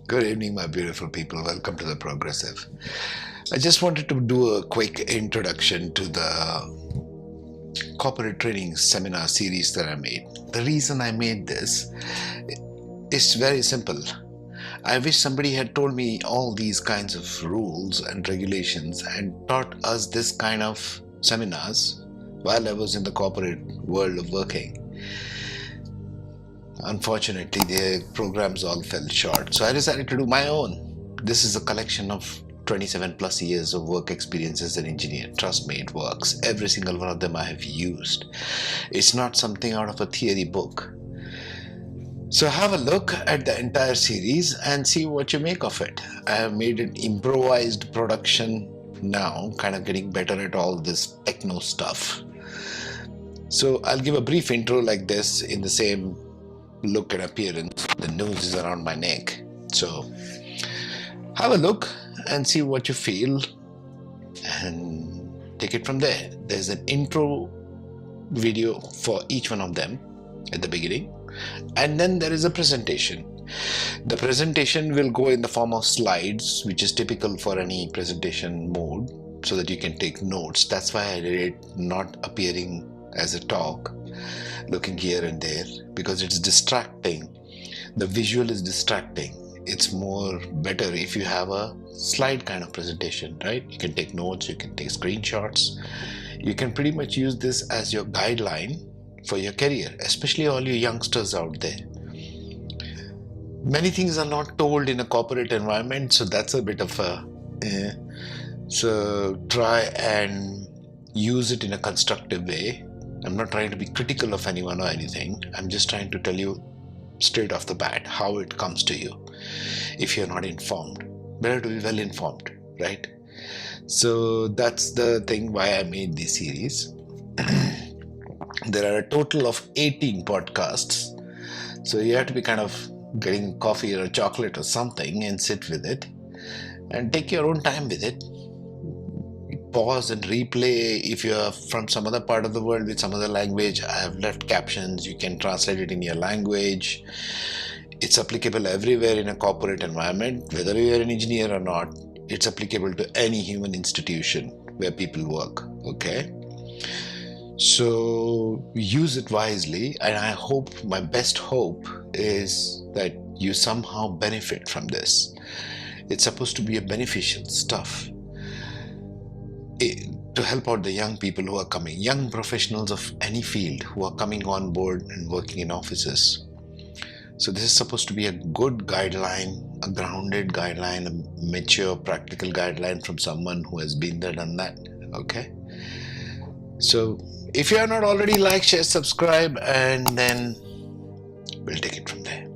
Good evening, my beautiful people. Welcome to The Progressive. I just wanted to do a quick introduction to the corporate training seminar series that I made. The reason I made this is very simple. I wish somebody had told me all these kinds of rules and regulations and taught us this kind of seminars while I was in the corporate world of working. Unfortunately, the programs all fell short. So I decided to do my own. This is a collection of 27 plus years of work experience as an engineer. Trust me, it works. Every single one of them I have used. It's not something out of a theory book. So have a look at the entire series and see what you make of it. I have made an improvised production now, kind of getting better at all this techno stuff. So I'll give a brief intro like this in the same look and appearance. The noose is around my neck. So have a look and see what you feel and take it from there. There's an intro video for each one of them at the beginning, and then there is a presentation. The presentation will go in the form of slides, which is typical for any presentation mode, so that you can take notes. That's why I did it not appearing as a talk, looking here and there, because it's distracting. The visual is distracting. It's more better if you have a slide kind of presentation, right? You can take notes, you can take screenshots. You can pretty much use this as your guideline for your career, especially all you youngsters out there. Many things are not told in a corporate environment, so that's a bit of a so try and use it in a constructive way. I'm not trying to be critical of anyone or anything. I'm just trying to tell you straight off the bat how it comes to you. If you're not informed, better to be well informed, right? So that's the thing why I made this series. There are a total of 18 podcasts. So you have to be kind of getting coffee or chocolate or something and sit with it and take your own time with it. Pause and replay. If you're from some other part of the world with some other language, I have left captions. You can translate it in your language. It's applicable everywhere in a corporate environment, whether you're an engineer or not. It's applicable to any human institution where people work. Okay, so use it wisely, and I hope, my best hope is that you somehow benefit from this. It's supposed to be a beneficial stuff to help out the young people who are coming, young professionals of any field who are coming on board and working in offices. So this is supposed to be a good guideline, a grounded guideline, a mature, practical guideline from someone who has been there, done that. Okay. So if you are not already, like, share, subscribe, and then we'll take it from there.